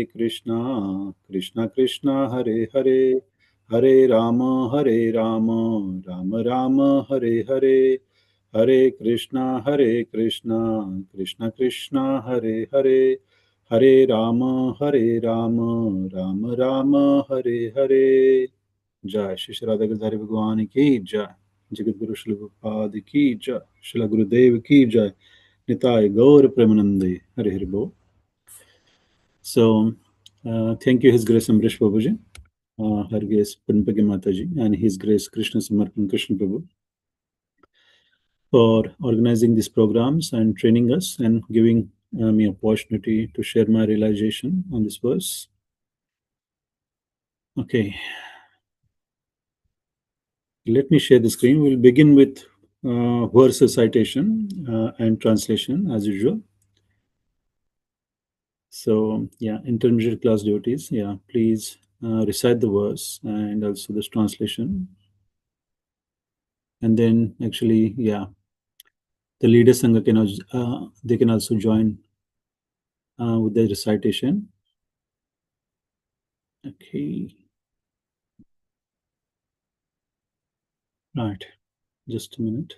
Krishna Krishna Hare Hare, Hare Rama, Rama Rama, Hare Hare, Hare Krishna, Krishna Krishna, Hare Hare, Hare Rama, Rama Rama, Hare Hare. जय श्री श्री राधा गिरधारी भगवान की जय, जगत गुरु श्री प्रभुपाद की जय, श्रील गुरुदेव की जय, निताय गौर प्रेमानंदे, हरे हरे बोल. So, thank you, His Grace Amrish Prabhuji, Her Grace Punpagi Mataji, and His Grace Krishna Samarpan Krishna Prabhu for organizing these programs and training us and giving me opportunity to share my realization on this verse. Okay, let me share the screen. We'll begin with verse citation and translation as usual. So, yeah, intermediate class devotees, yeah, please recite the verse and also this translation. And then actually, yeah, the leader Sangha can also, they can also join with the recitation. Okay. Right. Just a minute.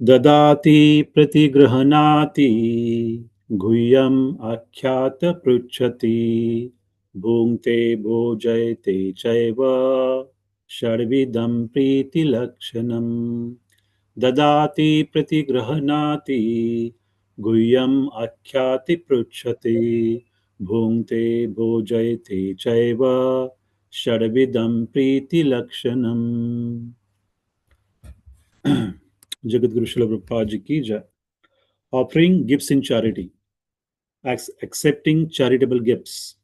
Dadati pratigrahanati guhyam akhyat pruchati bhungte bhojayate chaiva shadvidam priti lakshanam. Dadati pratigrahanati guhyam akhyati pruchati bhungte bhojayate chaiva shadvidam priti lakshanam. Jagat Guru Srila Prabhupada Ji ki jai. Offering gifts in charity, accepting charitable gifts,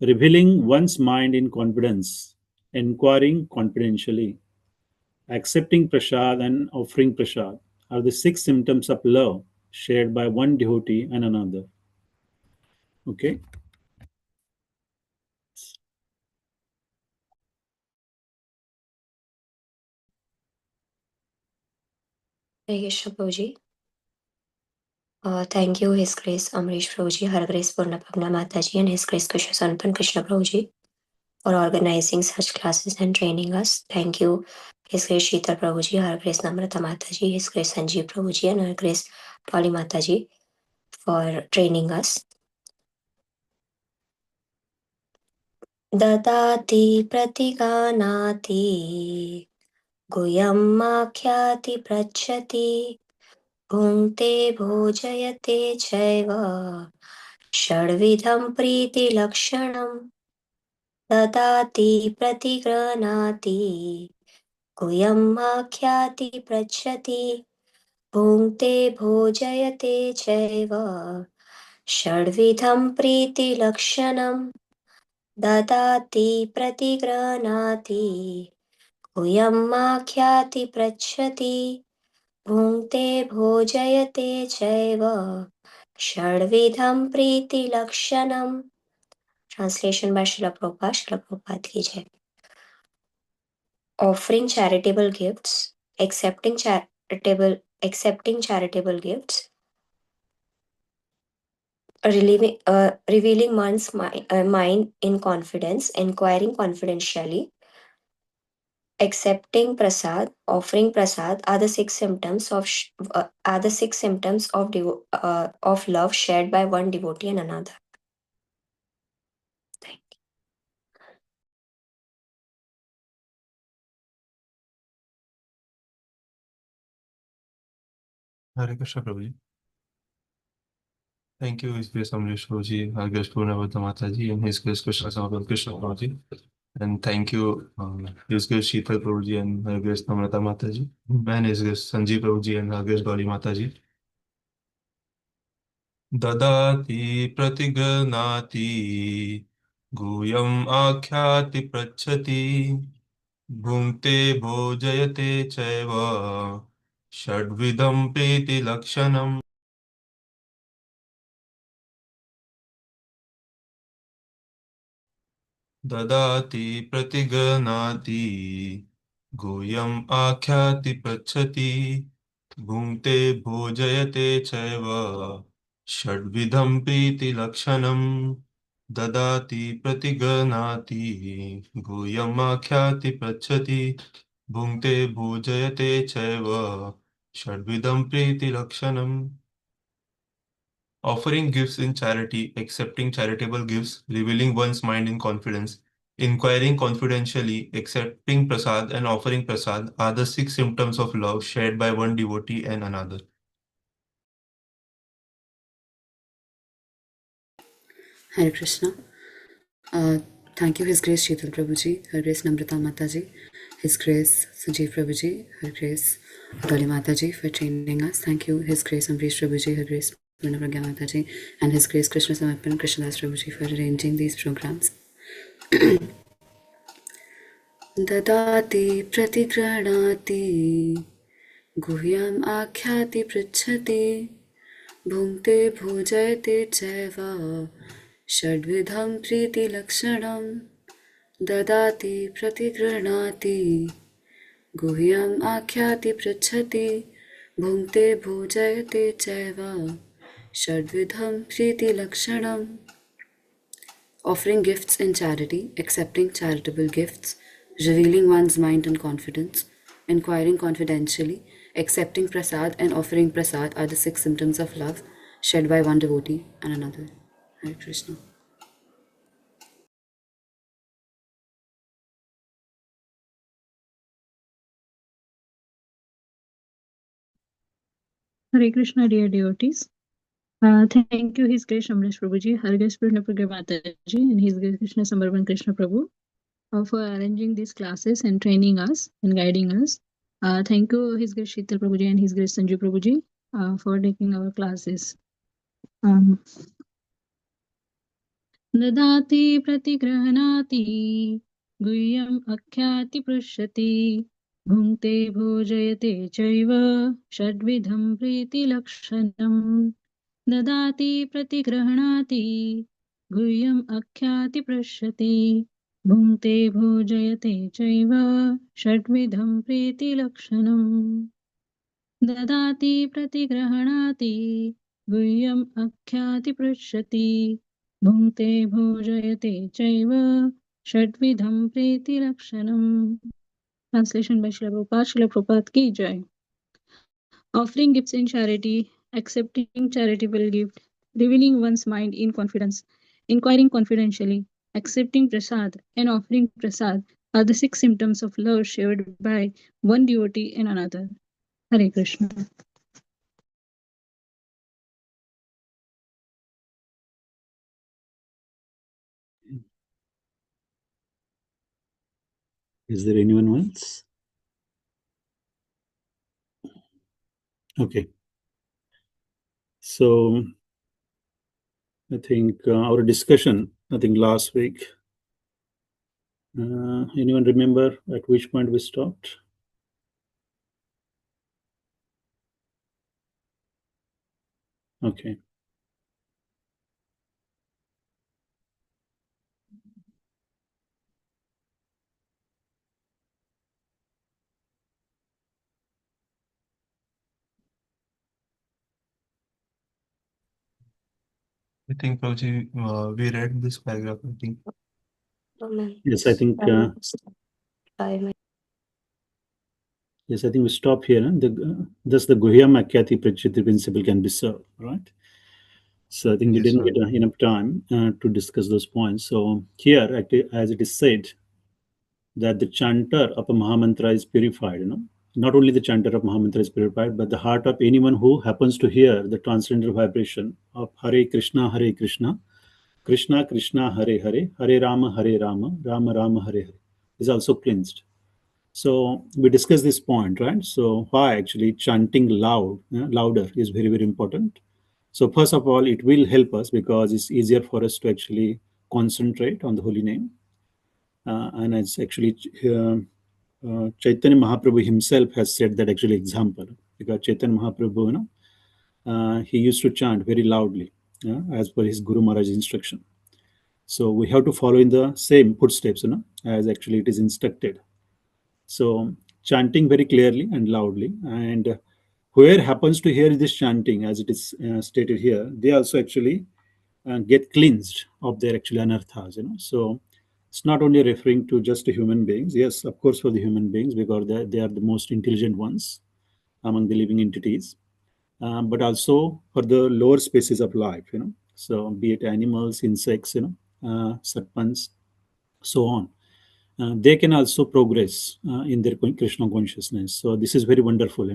revealing one's mind in confidence, inquiring confidentially, accepting prasad and offering prasad are the 6 symptoms of love shared by one devotee and another. Okay. Hare Krishna Prabhuji. Thank you, His Grace Amrish Prabhuji, Her Grace Purnapagna Mataji, and His Grace Krishna Sanatan Krishna Prabhuji for organizing such classes and training us. Thank you, His Grace Shital Prabhuji, Her Grace Namrata Mataji, His Grace Sanjeev Prabhuji, and Her Grace Pali Mataji for training us. Dadati pratiganati guyam makhyati prachati bhungte bhojayate chaiva षड्विधं प्रीतिलक्षणं ददाति प्रतिगृह्णाति गुह्यम् आख्याति पृच्छति भुङ्क्ते भोजयते चैव षड्विधं प्रीतिलक्षणं ददाति प्रतिगृह्णाति गुह्यम् आख्याति पृच्छति भुङ्क्ते भोजयते चैव षड्विधं प्रीतिलक्षणम्. Translation by Srila Prabhupada. Srila Prabhupada ki jai. Offering charitable gifts, accepting charitable gifts, revealing one's mind in confidence, inquiring confidentially, accepting prasad, offering prasad are the 6 symptoms of love shared by one devotee and another. Hare Krishna Prabhuji. Thank you, His Grace Amrish Prabhuji, Her Grace Purnavata Mataji, and His Grace Krishna Samarpan Krishna Prabhuji. And thank you, His Grace Shital Prabhuji and Her Grace Namrata Mataji, and His Grace Sanjeev Prabhuji and Her Grace Gauri Mataji. Dadati pratiganati guhyam akhyati prachati bhungte bhojayate chaiva षड्विधं प्रीति लक्षणम्. ददाति प्रतिगनाति गुह्यम् आख्याति पृच्छति भुङ्क्ते भोजयते चैव षड्विधं प्रीतिलक्षणं ददाति प्रतिगणाति गुह्यमाख्याति पृच्छति भुङ्क्ते भोजयते चैव षड्विधं प्रीतिलक्षणम्. Offering gifts in charity, accepting charitable gifts, revealing one's mind in confidence, inquiring confidentially, accepting prasad, and offering prasad are the 6 symptoms of love shared by one devotee and another. Hare Krishna. Thank you, His Grace Shital Prabhuji, Her Grace Namrata Mataji, His Grace Sanjeev Prabhuji, Her Grace Dolly Mataji for training us. Thank you, His Grace Amrish Prabhuji, Her Grace Purna Pragya Mataji, and His Grace Krishna Samarpan Krishnadas Prabhuji for arranging these programs. Dadati pratigranati guhyam akhyati pritchati bhungte bhujayate chaiva षड्विधं प्रीतिलक्षणं ददाति प्रतिगृह्णाति गुह्यम् आख्याति पृच्छति भुङ्क्ते भोजयते चैव षड्विधं प्रीतिलक्षणम्. Offering gifts in charity, accepting charitable gifts, revealing one's mind and confidence, inquiring confidentially, accepting prasad and offering prasad are the 6 symptoms of love shared by one devotee and another. Hare Krishna. Hare Krishna, dear devotees. Thank you, His Grace Amrish Prabhuji, Hare Grace Purna Pragya Mataji, and His Grace Krishna Samarpan Krishna Prabhu for arranging these classes and training us and guiding us. Thank you, His Grace Shital Prabhuji and His Grace Sanjeev Prabhuji for taking our classes. ददाति प्रतिगृह्णाति गुह्यम् अख्याति पृच्छति भुङ्क्ते भोजयते चैव षड्विधं प्रीतिलक्षणम्. ददाति प्रतिगृह्णाति गुह्यम् अख्याति पृच्छति भुङ्क्ते भोजयते चैव षड्विधं प्रीतिलक्षणम्. ददाति प्रतिगृह्णाति गुह्यम् अख्याति पृच्छति भुङ्क्ते भोजयते चैव षड्विधं प्रीतिलक्षणम्. Translation by Srila Prabhupada. Srila Prabhupada ki jai. Offering gifts in charity, accepting charitable gift, revealing one's mind in confidence, inquiring confidentially, accepting prasad and offering prasad are the 6 symptoms of love shared by one devotee and another. Hare Krishna. Is there anyone else? Okay. So I think our discussion, I think last week, anyone remember at which point we stopped? Okay. I think, Prabhuji, we read this paragraph, I think. Yes, I think. Yes, I think we stop here. Thus, the Guhyam Akyati Prachiti principle can be served, right? So I think we Yes, didn't sir. get enough time to discuss those points. So here, actually, as it is said, that the chanter of a Mahamantra is purified, Not only the chanter of Mahamantra is purified, but the heart of anyone who happens to hear the transcendental vibration of Hare Krishna, Krishna Krishna, Hare Hare, Hare Rama, Rama Rama, Hare Hare is also cleansed. So we discussed this point, right? So why actually chanting louder is very, very important. So first of all, it will help us because it's easier for us to actually concentrate on the holy name. And it's actually Chaitanya Mahaprabhu himself has set that actually example, because Chaitanya Mahaprabhu, he used to chant very loudly as per his Guru Maharaj's instruction. So we have to follow in the same footsteps, as actually it is instructed. So chanting very clearly and loudly, and whoever happens to hear this chanting, as it is stated here, they also actually get cleansed of their actually anarthas. So it's not only referring to just human beings. Yes, of course, for the human beings, because they are the most intelligent ones among the living entities, but also for the lower species of life. So be it animals, insects, serpents, so on. They can also progress in their Krishna consciousness. So this is very wonderful.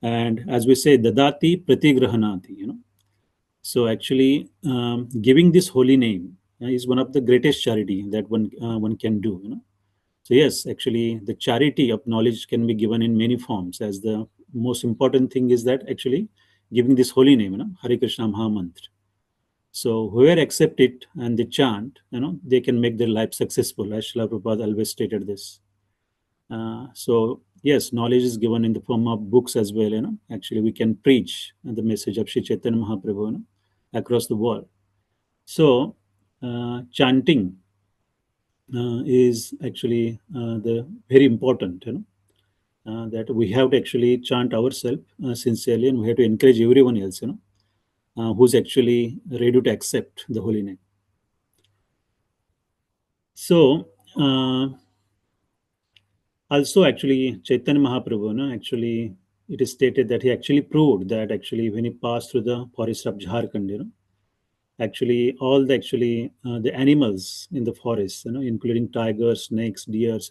And as we say, dadati pratigrahanati. So actually, giving this holy name is one of the greatest charity that one can do. So yes, actually, the charity of knowledge can be given in many forms. As the most important thing is that actually giving this holy name, Hare Krishna Mahamantra. So whoever accept it and they chant, they can make their life successful. As Srila Prabhupada always stated this. So yes, knowledge is given in the form of books as well. Actually, we can preach the message of Sri Chaitanya Mahaprabhu across the world. So chanting is actually the very important. That we have to actually chant ourselves sincerely, and we have to encourage everyone else. Who's actually ready to accept the holy name. So also actually Chaitanya Mahaprabhu, actually it is stated that he actually proved that actually when he passed through the forest of Jharkhand, actually all the animals in the forest, including tigers, snakes, deers,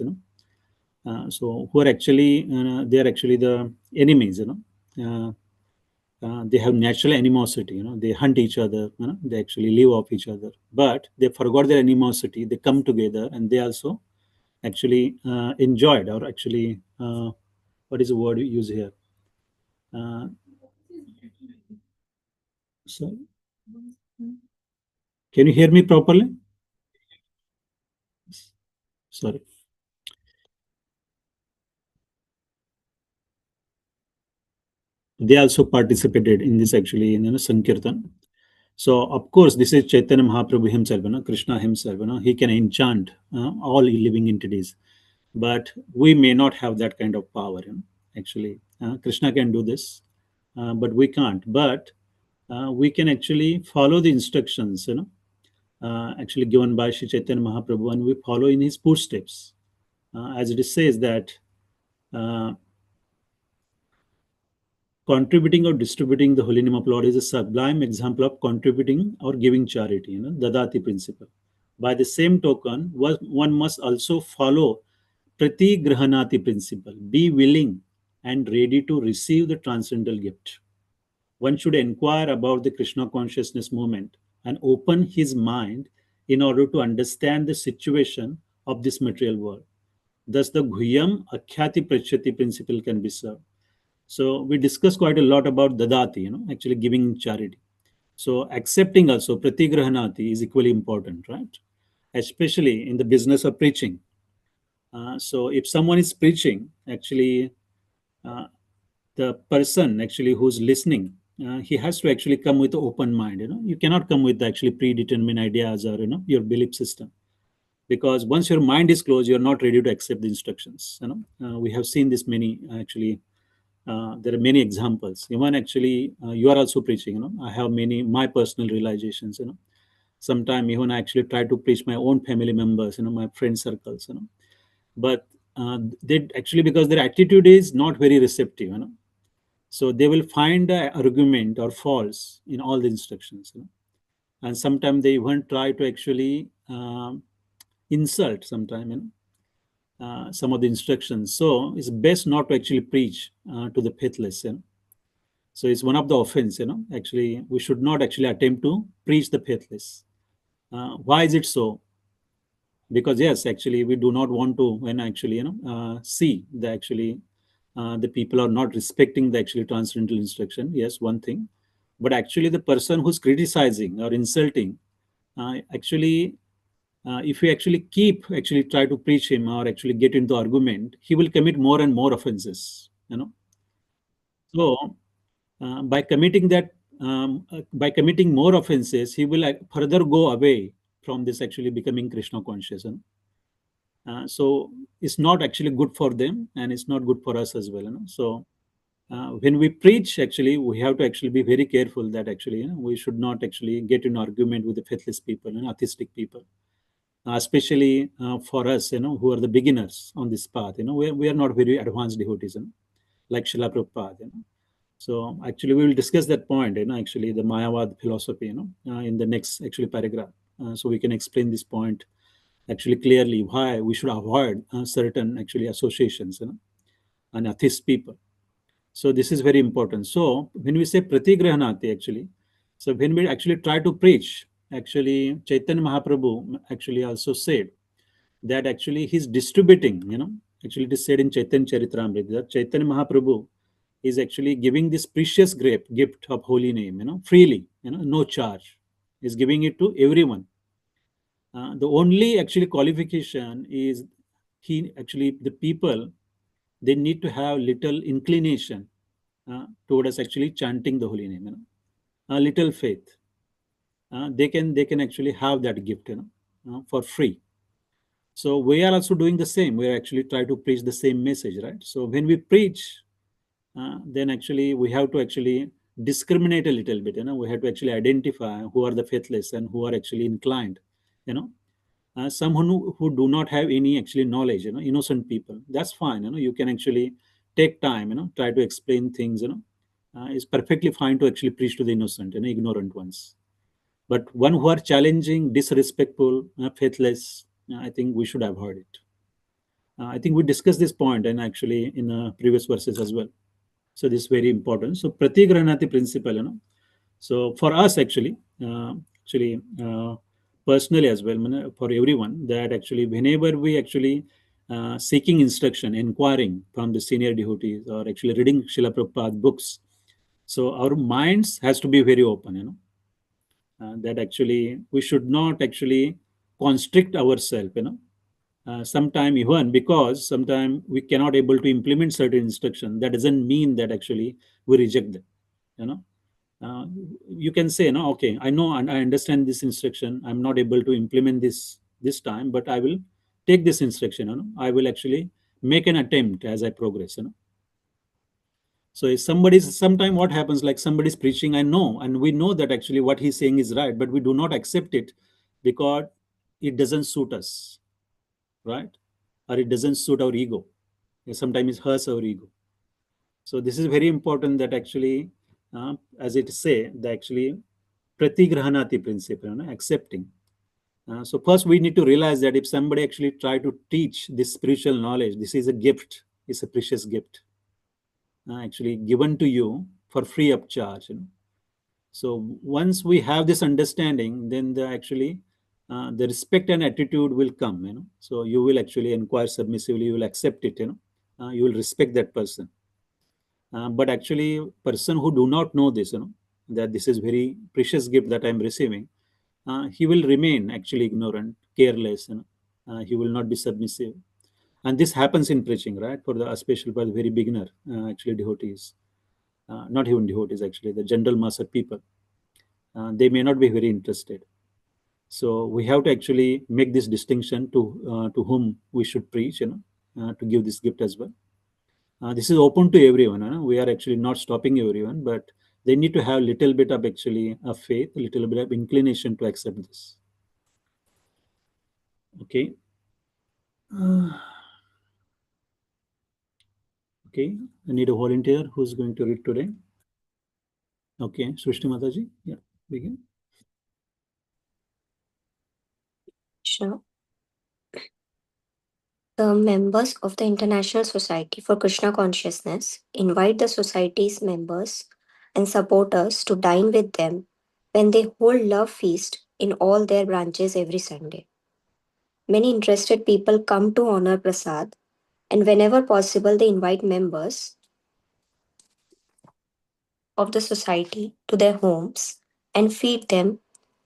so who are actually they are actually the enemies, they have natural animosity, they hunt each other, they actually live off each other, but they forgot their animosity, they come together and they also actually enjoyed, or actually what is the word we use here, so can you hear me properly? Sorry. They also participated in this actually in Sankirtan. So of course this is Chaitanya Mahaprabhu himself, Krishna himself, he can enchant all living entities, but we may not have that kind of power. Actually, Krishna can do this, but we can't. But we can actually follow the instructions, actually given by Sri Chaitanya Mahaprabhu, and we follow in his footsteps, as it says that. Contributing or distributing the holy name of Lord is a sublime example of contributing or giving charity, Dadati principle. By the same token, one must also follow Prati Grahanati principle. Be willing and ready to receive the transcendental gift. One should inquire about the Krishna consciousness movement and open his mind in order to understand the situation of this material world. Thus, the Guyam Akhyati Prachyati principle can be served. So we discussed quite a lot about dadati, actually giving charity. So accepting also pratigrahanati is equally important, right? Especially in the business of preaching. So if someone is preaching, actually uh, the person actually who's listening, he has to actually come with an open mind. You cannot come with actually predetermined ideas or your belief system, because once your mind is closed, you're not ready to accept the instructions. We have seen this many actually. There are many examples. Even actually, you are also preaching. I have many my personal realizations. Sometimes even I actually try to preach my own family members. My friend circles. But they actually, because their attitude is not very receptive. So they will find an argument or false in all the instructions. And sometimes they even try to actually insult. Sometimes. Some of the instructions. So it's best not to actually preach to the faithless. So it's one of the offense. Actually, we should not actually attempt to preach the faithless. Why is it so? Because yes, actually, we do not want to when actually see the actually the people are not respecting the actually transcendental instruction. Yes, one thing, but actually the person who's criticizing or insulting, actually if we actually keep actually try to preach him or actually get into argument, he will commit more and more offenses. So by committing more offenses, he will further go away from this actually becoming Krishna conscious. So it's not actually good for them, and it's not good for us as well. So When we preach, actually, we have to actually be very careful that actually we should not actually get in argument with the faithless people and atheistic people, especially for us, who are the beginners on this path. We are not very advanced devotees, like Srila Prabhupada. So actually, we will discuss that point. Actually, the Mayavad philosophy. In the next actually paragraph, so we can explain this point actually clearly why we should avoid certain actually associations, and atheist people. So this is very important. So when we say pratigrahanati, actually, so when we actually try to preach, actually Chaitanya Mahaprabhu actually also said that actually he's distributing, actually it is said in Chaitanya Charitamrita that Chaitanya Mahaprabhu is actually giving this precious gift of holy name, freely, no charge. He's giving it to everyone. The only actually qualification is the people, they need to have little inclination towards actually chanting the holy name, a little faith. They can actually have that gift, for free. So we are also doing the same. We are actually try to preach the same message, right? So when we preach, then actually we have to actually discriminate a little bit. We have to actually identify who are the faithless and who are actually inclined. Someone who do not have any actually knowledge, innocent people. That's fine. You can actually take time. Try to explain things. It's perfectly fine to actually preach to the innocent and ignorant ones. But one who are challenging, disrespectful, faithless, I think we should avoid it. I think we discussed this point and actually in previous verses as well. So this is very important. So pratigranati principle, So for us actually personally as well, for everyone, that actually whenever we actually seeking instruction, inquiring from the senior devotees or actually reading Srila Prabhupada books, so our minds has to be very open, that actually we should not actually constrict ourselves, sometime even because sometimes we cannot able to implement certain instruction. That doesn't mean that actually we reject them, you know. You can say, no, okay, I know and I understand this instruction. I'm not able to implement this time, but I will take this instruction. I will actually make an attempt as I progress. So if somebody's sometime what happens, like somebody's preaching, I know, and we know that actually what he's saying is right, but we do not accept it because it doesn't suit us, right? Or it doesn't suit our ego. Sometimes it hurts our ego. So this is very important that actually, as it say, that actually pratigrahanati principle, accepting. So first we need to realize that if somebody actually try to teach this spiritual knowledge, this is a gift, it's a precious gift, actually given to you for free of charge. So once we have this understanding, then the respect and attitude will come. So you will actually inquire submissively, you will accept it. You will respect that person. But actually, person who do not know this, that this is very precious gift that I'm receiving, he will remain actually ignorant, careless. He will not be submissive, and this happens in preaching, right? For the especially for the very beginner, actually devotees, not even devotees, actually the general mass of people, they may not be very interested. So we have to actually make this distinction to whom we should preach, to give this gift as well. This is open to everyone. We are actually not stopping everyone, but they need to have little bit of actually a faith, a little bit of inclination to accept this. Okay. Okay. I need a volunteer who's going to read today. Okay, Srishti Mataji, yeah, begin. Sure. The members of the International Society for Krishna Consciousness invite the society's members and supporters to dine with them when they hold love feast in all their branches every Sunday. Many interested people come to honor Prasad, and whenever possible, they invite members of the society to their homes and feed them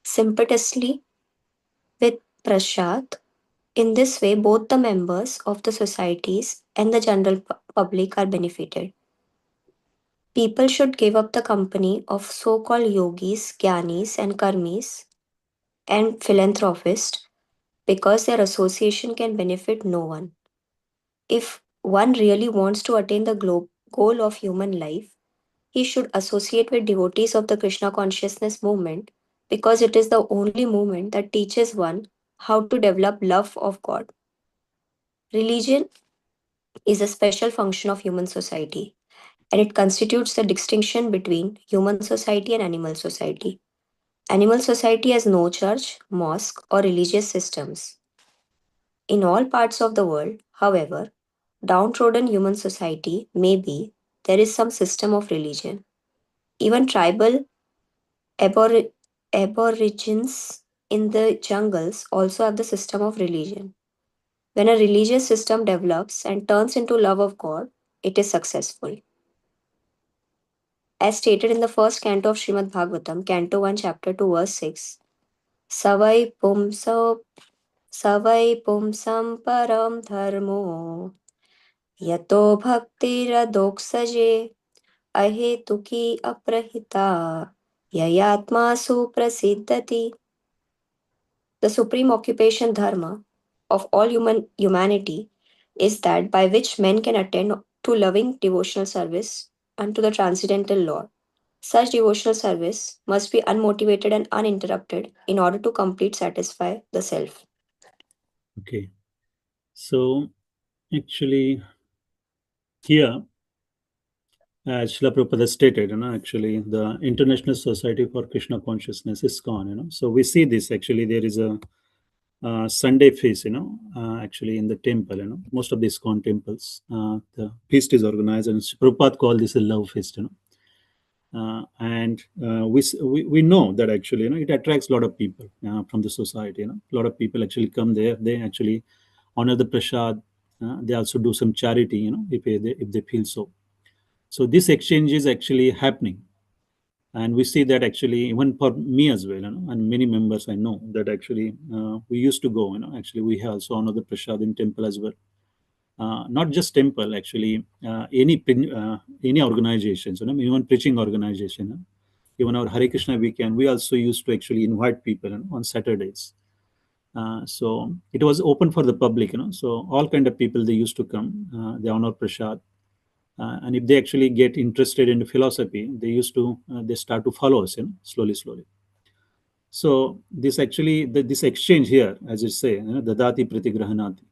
sympathetically with Prasad. In this way, both the members of the societies and the general public are benefited. People should give up the company of so called yogis, jnanis, and karmis and philanthropists because their association can benefit no one. If one really wants to attain the goal of human life, he should associate with devotees of the Krishna consciousness movement because it is the only movement that teaches one how to develop love of God. Religion is a special function of human society, and it constitutes the distinction between human society and animal society. Animal society has no church, mosque, or religious systems. In all parts of the world, however, downtrodden human society may be, there is some system of religion. Even tribal abor- aborigines in the jungles also have the system of religion. When a religious system develops and turns into love of God, it is successful. As stated in the first canto of Srimad Bhagavatam, Canto 1, Chapter 2, Verse 6, Savai pumsam param dharmo yato bhaktiradoksaje ahetuki aprahita yayatma suprasiddhati. The supreme occupation dharma of all humanity is that by which men can attend to loving devotional service unto the transcendental Lord. Such devotional service must be unmotivated and uninterrupted in order to complete satisfy the self. Okay. So actually here, as Srila Prabhupada stated, actually the International Society for Krishna Consciousness is gone, So we see this actually there is a Sunday feast, actually in the temple, most of these ISKCON temples, the feast is organized, and Prabhupada called this a love feast, and we know that actually, it attracts a lot of people from the society, a lot of people actually come there, they actually honor the prasad, they also do some charity, if they feel so. So this exchange is actually happening, and we see that actually even for me as well, and many members I know that actually we used to go, actually we have also honor the prasad in temple as well. Not just temple, actually any organizations, even preaching organization, even our Hare Krishna weekend, we also used to actually invite people on Saturdays. So it was open for the public, so all kind of people they used to come, they honor prasad. And if they actually get interested in the philosophy, they used to they start to follow us, slowly. So this actually this exchange here, as you say, dadati pratigrahanati.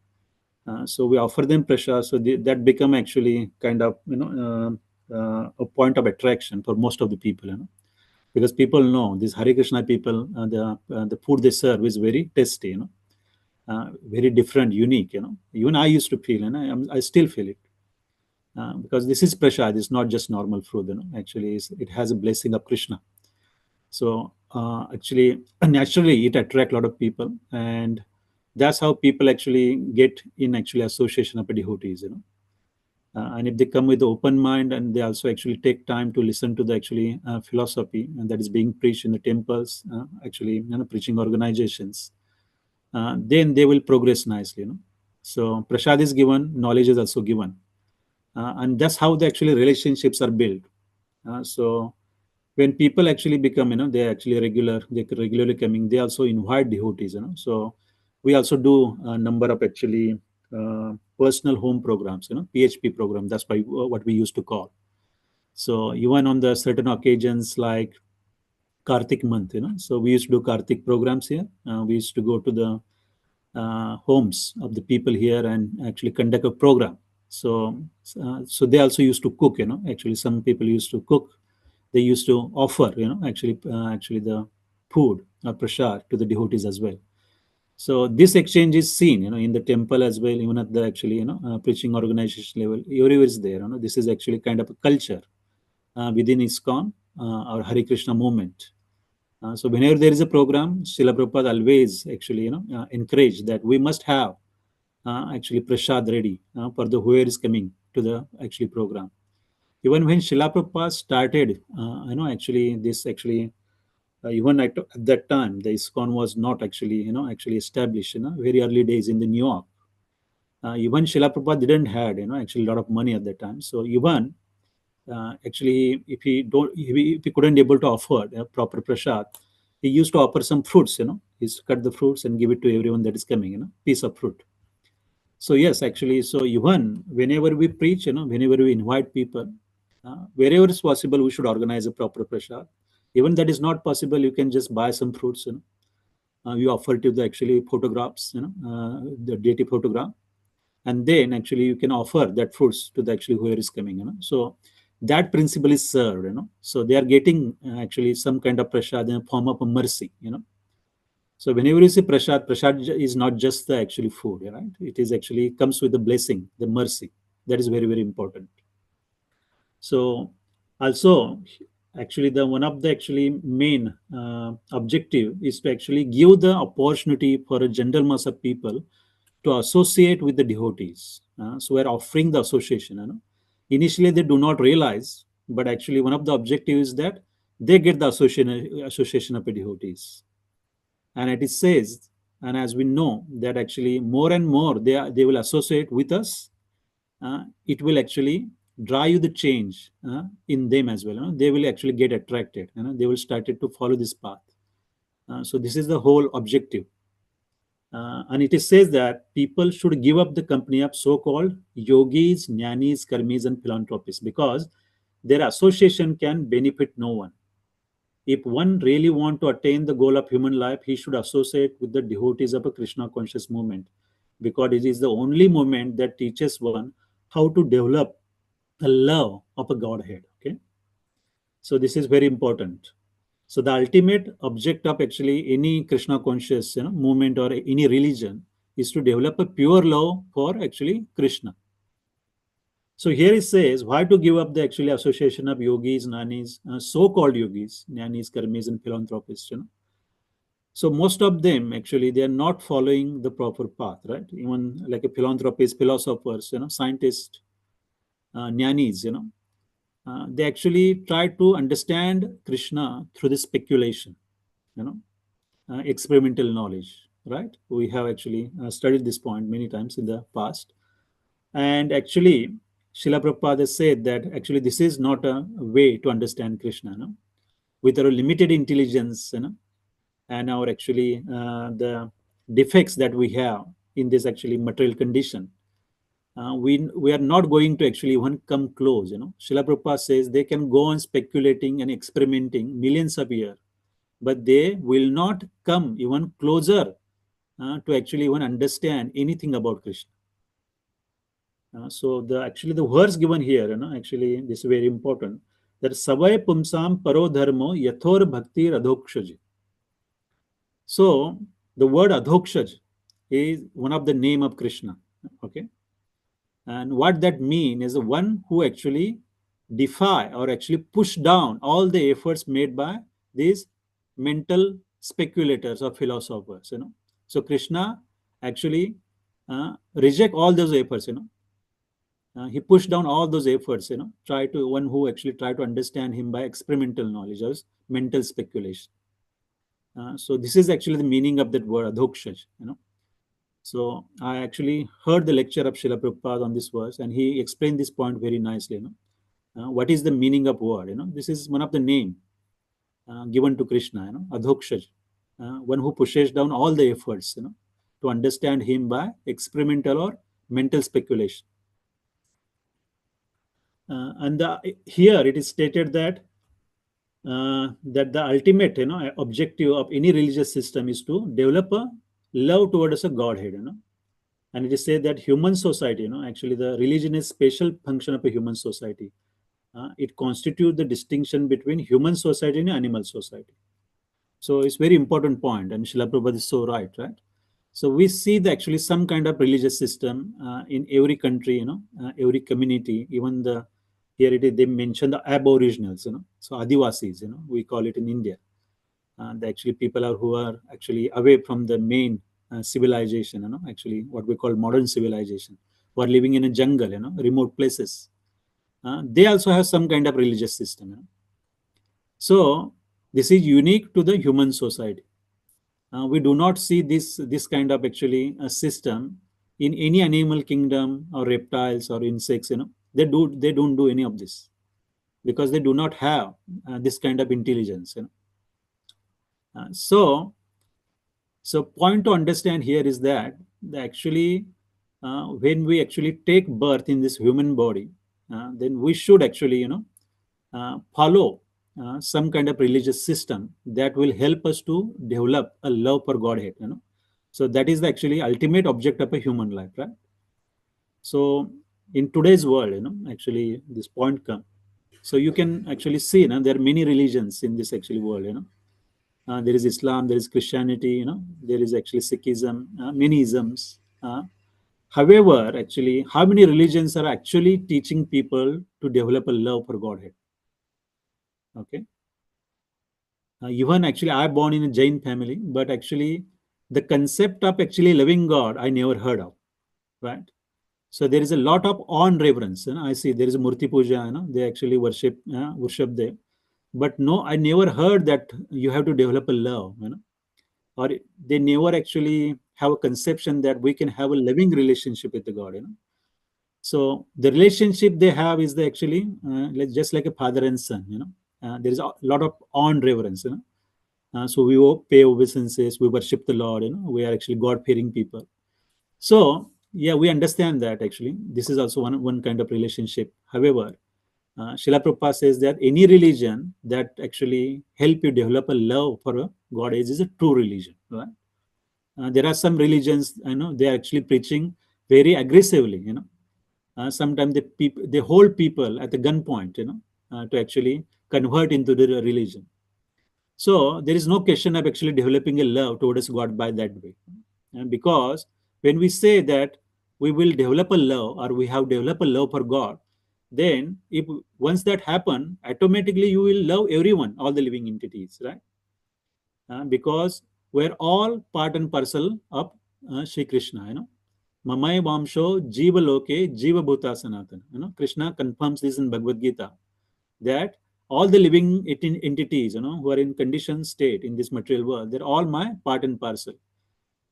So we offer them prasad, so that become actually kind of a point of attraction for most of the people, because people know these Hare Krishna people, the food they serve is very tasty, very different, unique, Even I used to feel, and I still feel it. Because this is prasad, it's not just normal food, actually it has a blessing of Krishna. So actually naturally it attracts a lot of people, and that's how people actually get in actually association of devotees, and if they come with open mind, and they also actually take time to listen to the actually philosophy and that is being preached in the temples, actually preaching organizations, then they will progress nicely, So prasad is given, knowledge is also given, and that's how the actually relationships are built. So when people actually become, they actually they regularly coming, they also invite devotees, So we also do a number of actually personal home programs, PHP program. That's why what we used to call. So even on the certain occasions like Kartik month, so we used to do Kartik programs here. We used to go to the homes of the people here and actually conduct a program. So they also used to cook, actually some people used to cook. They used to offer, actually the food or prasad to the devotees as well. So this exchange is seen, in the temple as well, even at the actually, preaching organization level, everywhere is there. This is actually kind of a culture within ISKCON or Hare Krishna movement. So whenever there is a program, Srila Prabhupada always actually, encourage that we must have actually prasad ready for the whoever is coming to the actually program. Even when Srila Prabhupada started, actually this actually, even at that time, the ISKCON was not actually, actually established, very early days in the New York. Even Srila Prabhupada didn't had, actually a lot of money at that time. So even actually, if he couldn't able to afford a proper prasad, he used to offer some fruits, he's cut the fruits and give it to everyone that is coming, piece of fruit. So yes, actually, so even whenever we preach, whenever we invite people, wherever it's possible, we should organize a proper prasad. Even that is not possible, you can just buy some fruits, you offer to the actually photographs, the deity photograph, and then actually you can offer that fruits to the actually whoever is coming, So that principle is served, So they are getting actually some kind of prasad in a form of a mercy, So whenever you say prasad, prasad is not just the actually food, right? It is actually comes with the blessing, the mercy. That is very, very important. So also, actually, the one of the actually main objective is to actually give the opportunity for a general mass of people to associate with the devotees. So we're offering the association. Initially, they do not realize, but actually, one of the objectives is that they get the association of the devotees. And it is says, and as we know, that actually more and more they will associate with us, it will actually drive the change in them as well. They will actually get attracted. They will start to follow this path. So this is the whole objective. And it says that people should give up the company of so-called yogis, jnanis, karmis, and philanthropists because their association can benefit no one. If one really want to attain the goal of human life, he should associate with the devotees of a Krishna conscious movement because it is the only movement that teaches one how to develop the love of a Godhead. Okay, so this is very important. So the ultimate object of actually any Krishna conscious movement or any religion is to develop a pure love for actually Krishna. So here it says why to give up the actually association of yogis, nanis, so-called yogis, jnanis, karmis, and philanthropists. So most of them actually they are not following the proper path, right? Even like a philanthropist, philosophers, scientists, jnanis, they actually try to understand Krishna through the speculation, experimental knowledge, right? We have actually studied this point many times in the past. And actually, Srila Prabhupada said that actually this is not a way to understand Krishna. With our limited intelligence, and our actually the defects that we have in this actually material condition, we are not going to actually even come close. Srila Prabhupada says they can go on speculating and experimenting millions of years, but they will not come even closer to actually even understand anything about Krishna. So the verse given here, actually this is very important. That savay pumsam paro dharmo yathor bhakti adhokshaj. So the word adhokshaj is one of the name of Krishna. Okay, and what that mean is the one who actually defy or actually push down all the efforts made by these mental speculators or philosophers. So Krishna actually reject all those efforts. He pushed down all those efforts. Try to one who actually try to understand him by experimental knowledge or mental speculation. So this is actually the meaning of that word adhokshaj. So I actually heard the lecture of Srila Prabhupada on this verse, and he explained this point very nicely. What is the meaning of word? This is one of the name given to Krishna. Adhokshaj, one who pushes down all the efforts. To understand him by experimental or mental speculation. And here it is stated that that the ultimate objective of any religious system is to develop a love towards a Godhead. And it is said that human society, actually the religion is special function of a human society. It constitutes the distinction between human society and animal society. So it's very important point, and Srila Prabhupada is so right? So we see the actually some kind of religious system in every country, every community, even the here it is they mention the aboriginals, so Adivasis, we call it in India. The actually people are who are actually away from the main civilization, actually what we call modern civilization, who are living in a jungle, remote places. They also have some kind of religious system. So this is unique to the human society. We do not see this kind of actually a system in any animal kingdom or reptiles or insects. They don't do any of this because they do not have this kind of intelligence. So point to understand here is that actually when we actually take birth in this human body, then we should actually, follow some kind of religious system that will help us to develop a love for Godhead. So that is the actually ultimate object of a human life, right? So in today's world, actually this point comes. So you can actually see, there are many religions in this actually world. There is Islam, there is Christianity, there is actually Sikhism, many isms. However, actually, how many religions are actually teaching people to develop a love for Godhead? Okay. Even actually, I born in a Jain family, but actually, the concept of actually loving God, I never heard of, right? So there is a lot of awe and reverence. I see there is a Murti Puja, they actually worship there. But no, I never heard that you have to develop a love, or they never actually have a conception that we can have a loving relationship with the God. So the relationship they have is the actually just like a father and son. There is a lot of awe and reverence. So we pay obeisances, we worship the Lord. We are actually God-fearing people. So yeah, we understand that actually this is also one kind of relationship. However, Srila Prabhupada says that any religion that actually help you develop a love for a God is a true religion. Right? There are some religions, they are actually preaching very aggressively. Sometimes they hold people at the gunpoint, to actually convert into the religion. So there is no question of actually developing a love towards God by that way. Because when we say that we will develop a love or we have developed a love for God, then if once that happen, automatically you will love everyone, all the living entities, right? Because we're all part and parcel of Sri Krishna, Mamai Vamsho Jiva Loke Jiva Bhuta Sanatana. Krishna confirms this in Bhagavad Gita that all the living entities, who are in conditioned state in this material world, they're all my part and parcel.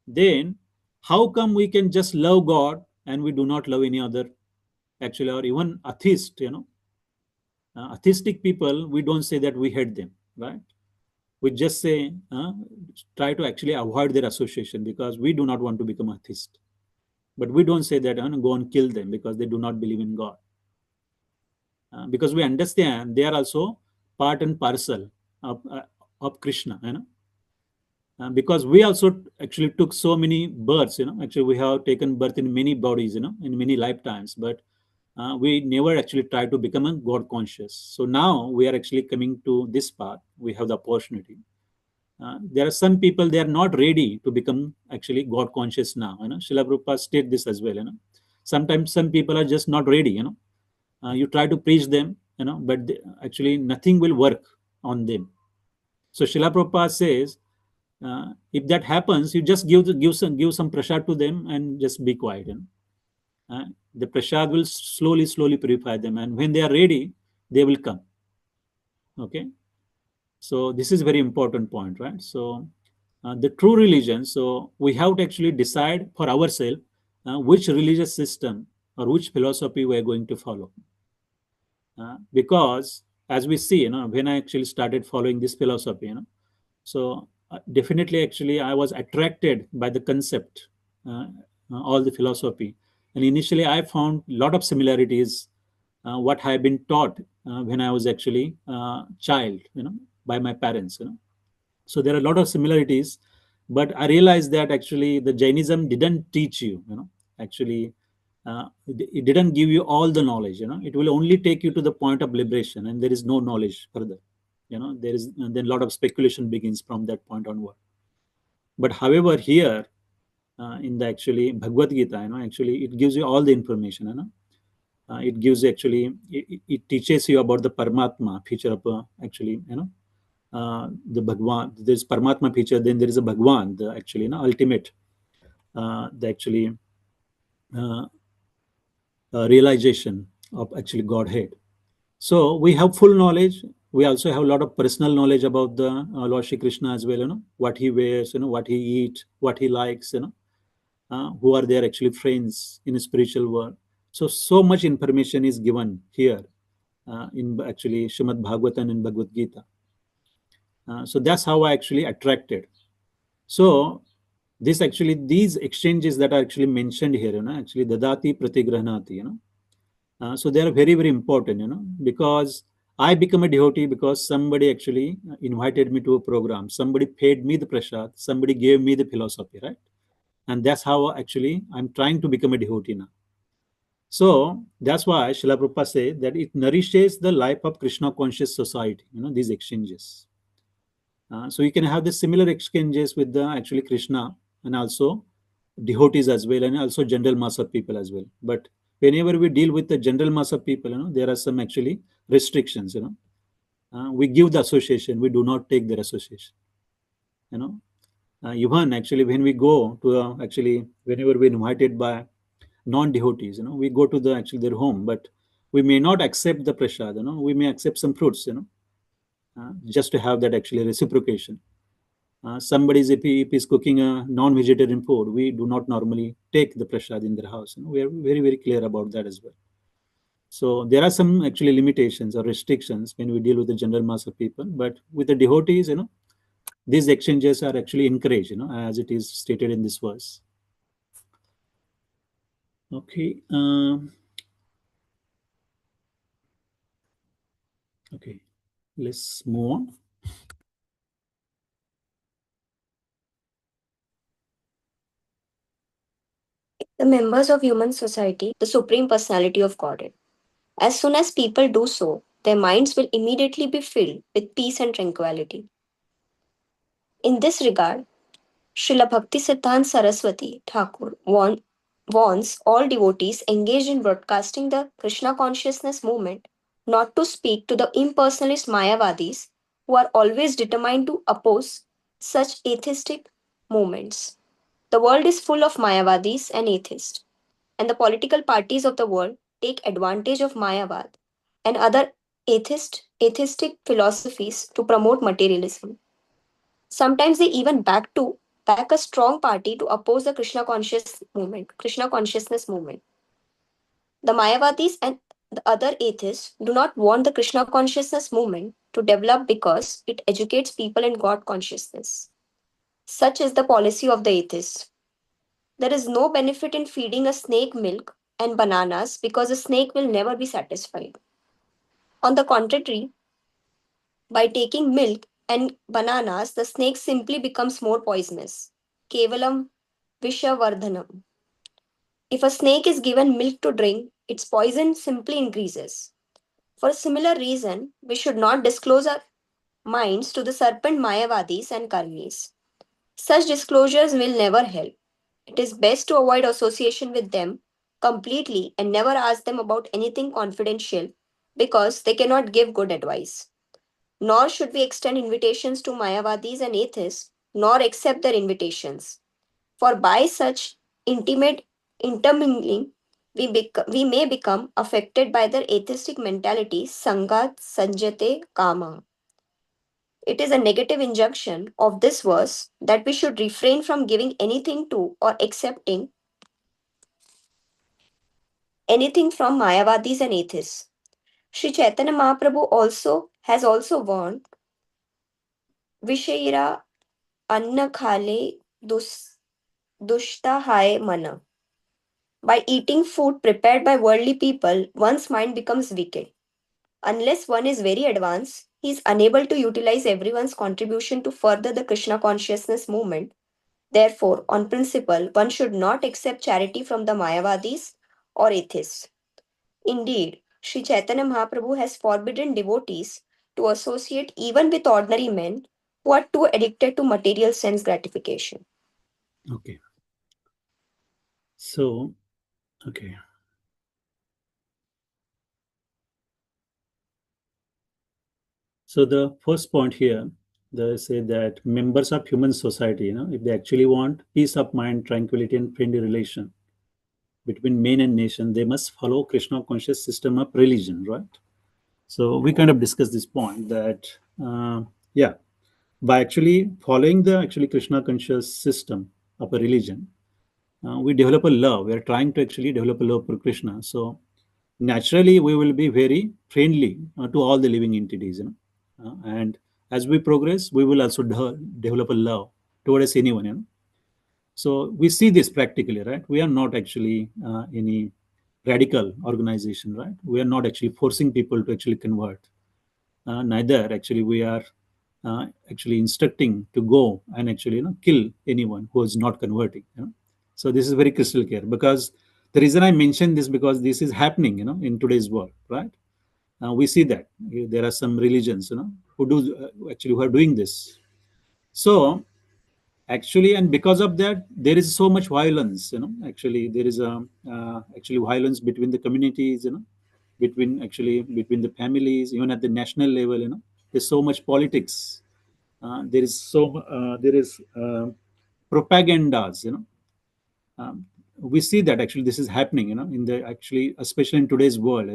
Then how come we can just love God and we do not love any other, actually, or even atheist, atheistic people, we don't say that we hate them, right? We just say, try to actually avoid their association because we do not want to become atheist. But we don't say that, go and kill them because they do not believe in God. Because we understand they are also part and parcel of Krishna, because we also actually took so many births, actually we have taken birth in many bodies, in many lifetimes, but we never actually try to become a God conscious. So now we are actually coming to this path. We have the opportunity. There are some people, they are not ready to become actually God conscious now. Srila Prabhupada stated this as well. Sometimes some people are just not ready. You try to preach them, but actually nothing will work on them. So Srila Prabhupada says, if that happens, you just give some prasad to them and just be quiet. The prasad will slowly purify them, and when they are ready, they will come. Okay, so this is very important point, right? So the true religion, so we have to actually decide for ourselves which religious system or which philosophy we are going to follow. Because as we see, when I actually started following this philosophy, so definitely actually I was attracted by the concept, all the philosophy, and initially I found a lot of similarities what I have been taught when I was actually child, by my parents. So there are a lot of similarities, but I realized that actually the Jainism didn't teach you, actually it didn't give you all the knowledge. It will only take you to the point of liberation, and there is no knowledge further. There is then a lot of speculation begins from that point onward. But however, here in the actually Bhagavad Gita, actually it gives you all the information. It gives actually it teaches you about the Paramatma feature of actually the Bhagwan. There's Paramatma feature, then there is a Bhagwan, the actually ultimate, the actually realization of actually Godhead. So we have full knowledge. We also have a lot of personal knowledge about the Lord Shri Krishna as well. What he wears, what he eats, what he likes. Who are their actually friends in a spiritual world. So much information is given here in actually Srimad Bhagavatam and Bhagavad Gita. So that's how I actually attracted. So these exchanges that are actually mentioned here, actually dadati pratigrahnati, so they are very, very important, because I become a devotee because somebody actually invited me to a program, somebody paid me the prasad, somebody gave me the philosophy, right? And that's how actually I'm trying to become a devotee now. So that's why Srila Prabhupada said that it nourishes the life of Krishna conscious society, these exchanges. So you can have the similar exchanges with the actually Krishna and also devotees as well, and also general mass of people as well. But whenever we deal with the general mass of people, there are some actually restrictions. We give the association, we do not take their association. Even actually when we go to actually whenever we're invited by non-devotees, we go to the actually their home, but we may not accept the prasad. We may accept some fruits. Just to have that actually reciprocation. Somebody if he is cooking a non-vegetarian food, we do not normally take the prasad in their house. We are very, very clear about that as well. So there are some actually limitations or restrictions when we deal with the general mass of people, but with the devotees, these exchanges are actually encouraged, as it is stated in this verse. Okay. Okay, let's move on. The members of human society, the Supreme Personality of Godhead. As soon as people do so, their minds will immediately be filled with peace and tranquility. In this regard, Srila Bhakti Siddhanta Saraswati Thakur warns all devotees engaged in broadcasting the Krishna consciousness movement not to speak to the impersonalist Mayavadis who are always determined to oppose such atheistic movements. The world is full of Mayavadis and atheists, and the political parties of the world take advantage of Mayavad and other atheistic philosophies to promote materialism. Sometimes they even back a strong party to oppose the Krishna consciousness movement. The Mayavadis and the other atheists do not want the Krishna consciousness movement to develop because it educates people in God consciousness. Such is the policy of the atheists. There is no benefit in feeding a snake milk and bananas because a snake will never be satisfied. On the contrary, by taking milk and bananas, the snake simply becomes more poisonous. Kevalam Vishavardhanam. If a snake is given milk to drink, its poison simply increases. For a similar reason, we should not disclose our minds to the serpent Mayavadis and Karmis. Such disclosures will never help. It is best to avoid association with them completely and never ask them about anything confidential because they cannot give good advice. Nor should we extend invitations to Mayavadis and atheists, nor accept their invitations. For by such intimate intermingling, we may become affected by their atheistic mentality, sangat sanjate kama. It is a negative injunction of this verse that we should refrain from giving anything to or accepting anything from Mayavadis and atheists. Sri Chaitanya Mahaprabhu has also warned Vishaira Anna Khale Dushta Hai Mana. By eating food prepared by worldly people, one's mind becomes wicked. Unless one is very advanced, he is unable to utilize everyone's contribution to further the Krishna consciousness movement. Therefore, on principle, one should not accept charity from the Mayavadis or atheists. Indeed, Sri Chaitanya Mahaprabhu has forbidden devotees to associate even with ordinary men who are too addicted to material sense gratification. Okay. So, okay. So the first point here, they say that members of human society, if they actually want peace of mind, tranquility, and friendly relation between men and nation, they must follow Krishna conscious system of religion, right? So we kind of discussed this point that, yeah, by actually following the actually Krishna conscious system of a religion, we develop a love. We are trying to actually develop a love for Krishna. So naturally, we will be very friendly to all the living entities, and as we progress, we will also develop a love towards anyone, So we see this practically, right? We are not actually any radical organization, right? We are not actually forcing people to actually convert. Neither actually we are actually instructing to go and actually kill anyone who is not converting. So this is very crystal clear, because the reason I mention this, because this is happening in today's world, right? We see that there are some religions who do actually who are doing this. So actually, and because of that there is so much violence. Actually there is a actually violence between the communities, between the families, even at the national level. There's so much politics. There is propagandas. We see that actually this is happening in the actually, especially in today's world.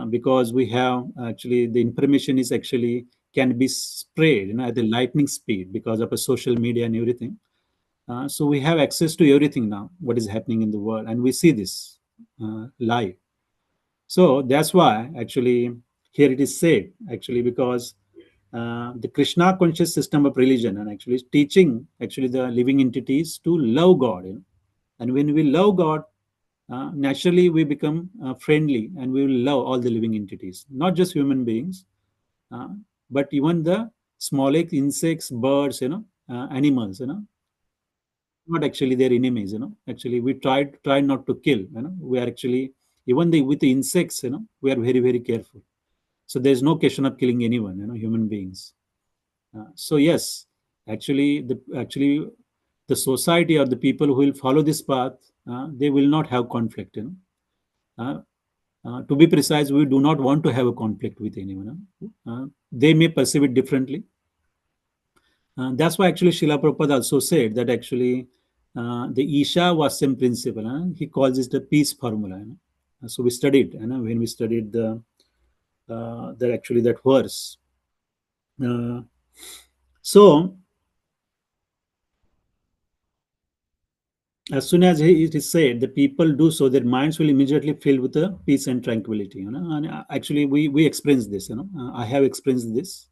Because we have actually the information is actually can be spread at the lightning speed because of a social media and everything. So we have access to everything now, what is happening in the world, and we see this live. So that's why actually here it is said, actually, because the Krishna conscious system of religion and actually teaching actually the living entities to love God. And when we love God, naturally we become friendly, and we will love all the living entities, not just human beings, uh, but even the small insects, birds, animals. Not actually their enemies. Actually we try not to kill. We are actually, even with the insects, we are very very careful. So there's no question of killing anyone, human beings. So yes, actually the society or the people who will follow this path, they will not have conflict. uh, to be precise, we do not want to have a conflict with anyone. They may perceive it differently. That's why actually Srila Prabhupada also said that actually the Isha Vasyam principle, he calls it the peace formula. So we studied, when we studied that verse. Uh, so as soon as it is said, the people do so, their minds will immediately fill with the peace and tranquility. And actually we experience this. I have experienced this.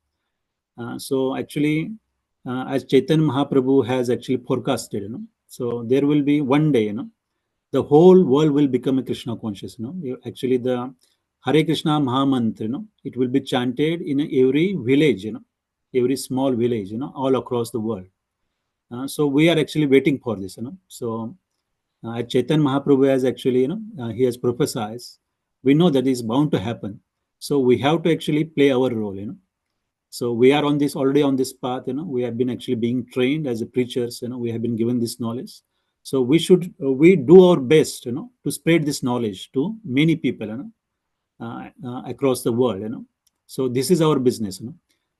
So actually, as Chaitanya Mahaprabhu has actually forecasted, so there will be one day, the whole world will become a Krishna conscious. Actually the Hare Krishna Mahamantra, it will be chanted in every village, every small village, all across the world. So we are actually waiting for this. So Chaitanya Mahaprabhu has actually, he has prophesied. We know that is bound to happen. So we have to actually play our role. So we are already on this path. We have been actually being trained as a preachers. We have been given this knowledge. So we do our best, to spread this knowledge to many people, across the world. So this is our business.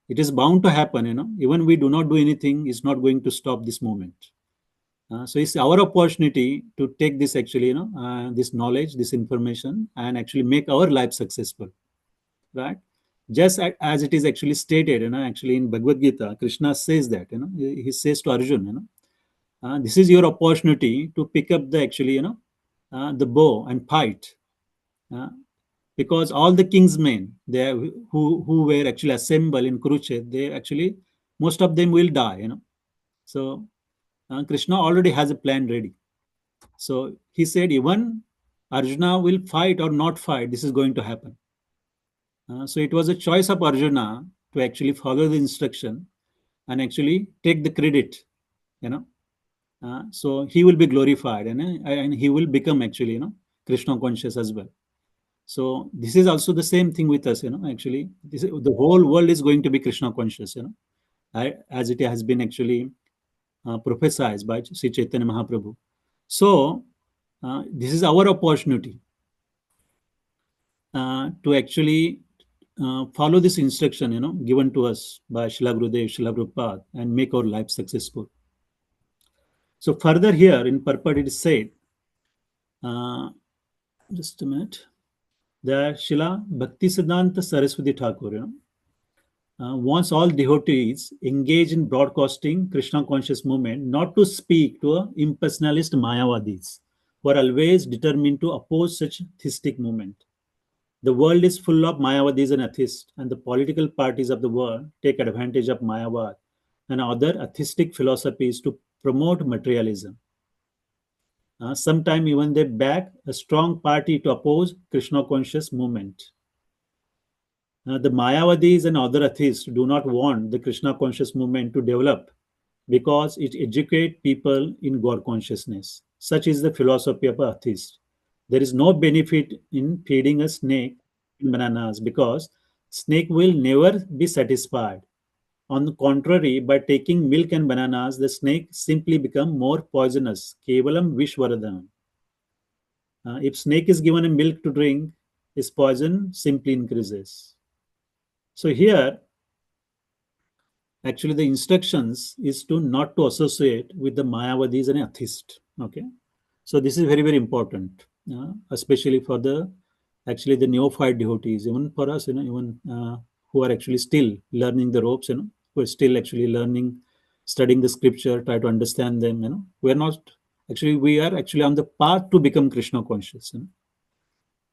It is bound to happen. Even we do not do anything, it's not going to stop this movement. So it's our opportunity to take this actually, this knowledge, this information, and actually make our life successful, right? Just as it is actually stated, actually in Bhagavad Gita, Krishna says that, he says to Arjun, this is your opportunity to pick up the actually, the bow and fight, uh, because all the king's men, who were actually assembled in Kurukshetra, they actually, most of them will die, So Krishna already has a plan ready. So he said, even Arjuna will fight or not fight, this is going to happen. So it was a choice of Arjuna to actually follow the instruction and actually take the credit, you know. So he will be glorified, and he will become actually, Krishna conscious as well. So this is also the same thing with us, actually. The whole world is going to be Krishna conscious, as it has been actually prophesied by Sri Chaitanya Mahaprabhu. So this is our opportunity to actually follow this instruction, given to us by Srila Gurudev, Srila Prabhupada, and make our life successful. So further here in purport it is said, just a minute, that Srila Bhaktisiddhanta Saraswati Thakur, wants all devotees engaged in broadcasting Krishna conscious movement, not to speak to impersonalist Mayavadis, who are always determined to oppose such theistic movement. The world is full of Mayavadis and atheists, and the political parties of the world take advantage of Mayavad and other atheistic philosophies to promote materialism. Sometimes even they back a strong party to oppose Krishna conscious movement. The Mayavadis and other atheists do not want the Krishna conscious movement to develop because it educates people in God consciousness. Such is the philosophy of an atheist. There is no benefit in feeding a snake bananas because snake will never be satisfied. On the contrary, by taking milk and bananas, the snake simply become more poisonous. Kevalam Vishwaradhanam. If snake is given a milk to drink, his poison simply increases. So here, actually, the instructions is to not to associate with the Mayavadis and atheists. Okay, so this is very important, especially for the actually the neophyte devotees, even for us, even who are actually still learning the ropes, who are still actually learning, studying the scripture, try to understand them. We are not actually, we are actually on the path to become Krishna conscious.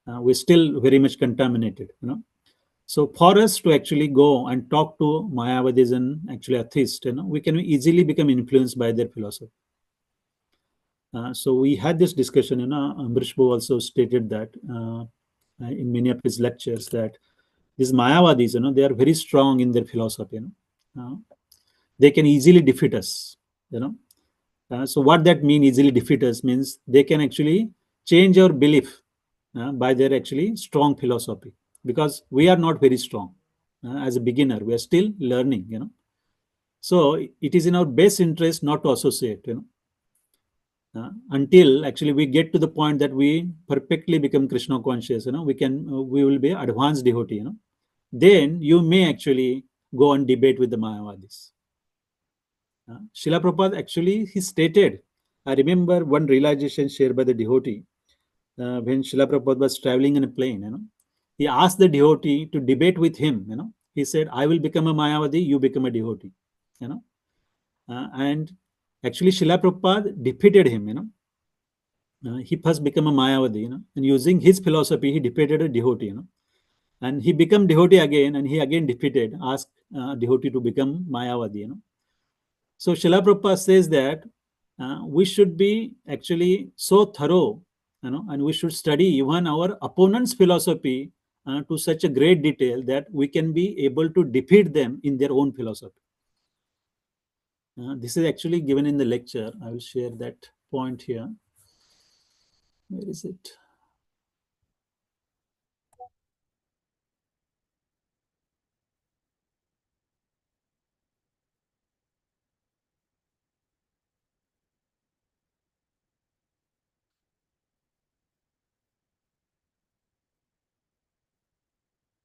We're still very much contaminated. So for us to actually go and talk to Mayavadis and actually atheists, we can easily become influenced by their philosophy. So we had this discussion. Ambrish Prabhu also stated that in many of his lectures that these Mayavadis, they are very strong in their philosophy. They can easily defeat us. So what that means, easily defeat us, means they can actually change our belief by their actually strong philosophy, because we are not very strong as a beginner. We are still learning. So it is in our best interest not to associate. Until actually we get to the point that we perfectly become Krishna conscious, we will be advanced devotee. Then you may actually go and debate with the Mayavadis. Srila Prabhupada actually he stated, I remember one realization shared by the devotee when Srila Prabhupada was traveling in a plane. He asked the devotee to debate with him. He said, I will become a Mayavadi, you become a devotee. And actually Srila Prabhupada defeated him. He first became a Mayavadi, and using his philosophy, he defeated a devotee, and he became devotee again, and he again defeated, asked devotee to become Mayavadi. So Srila Prabhupada says that we should be actually so thorough, and we should study even our opponent's philosophy to such a great detail that we can be able to defeat them in their own philosophy. This is actually given in the lecture. I will share that point here. Where is it?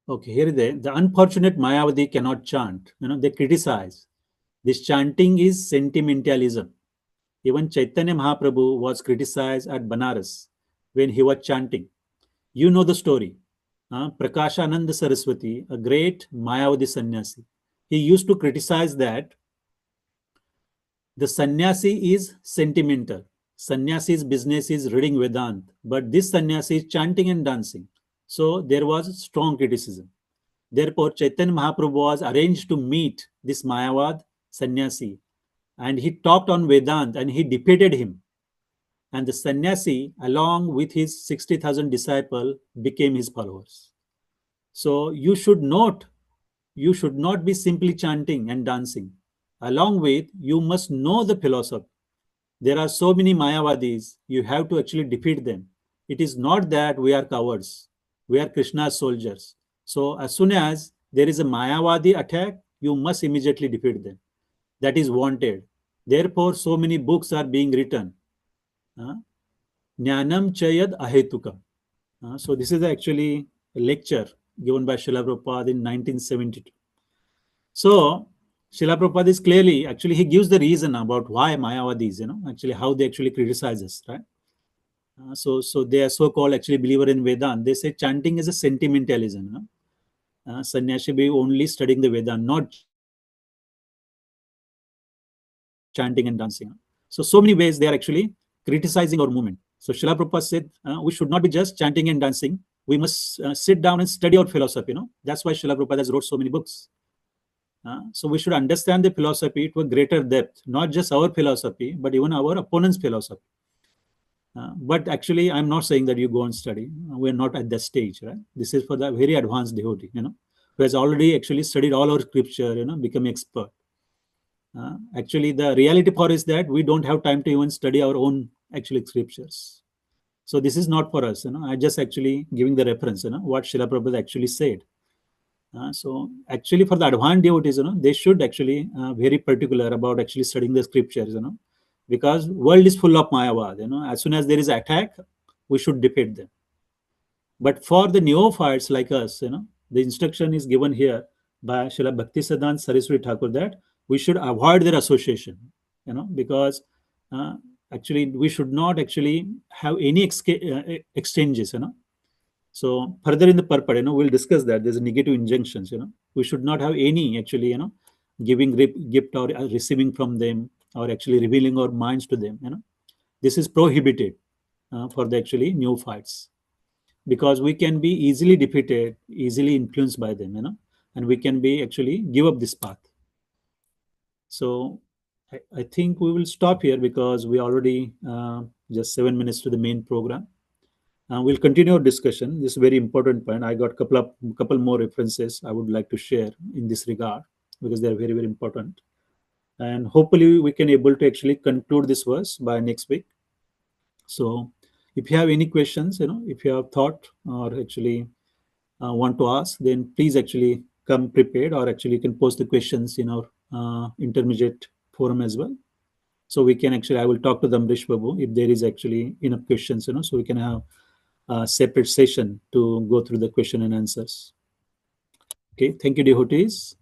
Okay, here the unfortunate Mayavadi cannot chant. They criticize. This chanting is sentimentalism. Even Chaitanya Mahaprabhu was criticized at Banaras when he was chanting. You know the story. Prakashananda Saraswati, a great Mayavadi sannyasi, he used to criticize that the sannyasi is sentimental. Sannyasi's business is reading Vedant, but this sannyasi is chanting and dancing. So there was strong criticism. Therefore, Chaitanya Mahaprabhu was arranged to meet this Mayavad sannyasi, and he talked on Vedant and he defeated him. And the sannyasi, along with his 60,000 disciples, became his followers. So you should not be simply chanting and dancing. Along with, you must know the philosophy. There are so many Mayavadis, you have to actually defeat them. It is not that we are cowards. We are Krishna's soldiers. So as soon as there is a Mayavadi attack, you must immediately defeat them. That is wanted. Therefore, so many books are being written. Jnanam Chayad Ahetukam. So this is actually a lecture given by Srila Prabhupada in 1972. So Srila Prabhupada is clearly, actually, he gives the reason about why Mayavadis, actually how they actually criticize us, right? So they are so-called actually believer in Vedanta. They say chanting is a sentimentalism. Sannyasi be only studying the Vedanta, not chanting and dancing. So many ways they are actually criticizing our movement. So Srila Prabhupada said, we should not be just chanting and dancing. We must sit down and study our philosophy. That's why Srila Prabhupada has wrote so many books. So we should understand the philosophy to a greater depth, not just our philosophy, but even our opponent's philosophy. But actually, I'm not saying that you go and study. We're not at that stage, right? This is for the very advanced devotee, who has already actually studied all our scripture, become expert. Actually, the reality for is that we don't have time to even study our own actually scriptures. So this is not for us. I just actually giving the reference, what Srila Prabhupada actually said. So actually, for the advanced devotees, they should actually very particular about actually studying the scriptures, because world is full of Mayavad. As soon as there is attack, we should defeat them. But for the neophytes like us, the instruction is given here by Srila Bhaktisiddhanta Saraswati Thakur that we should avoid their association, because actually we should not actually have any exchanges, So further in the purport, we'll discuss that. There's a negative injunctions, we should not have any actually, giving gift or receiving from them or actually revealing our minds to them, This is prohibited for the actually neophytes, because we can be easily defeated, easily influenced by them, and we can be actually give up this path. So I think we will stop here because we already just 7 minutes to the main program. We'll continue our discussion. This is a very important point. I got a couple more references I would like to share in this regard because they're very, very important. And hopefully we can able to actually conclude this verse by next week. So if you have any questions, if you have thought or actually want to ask, then please actually come prepared, or actually you can post the questions in our intermediate forum as well. So we can actually, I will talk to the Amrish Prabhu if there is actually enough questions, so we can have a separate session to go through the question and answers. Okay, thank you, devotees.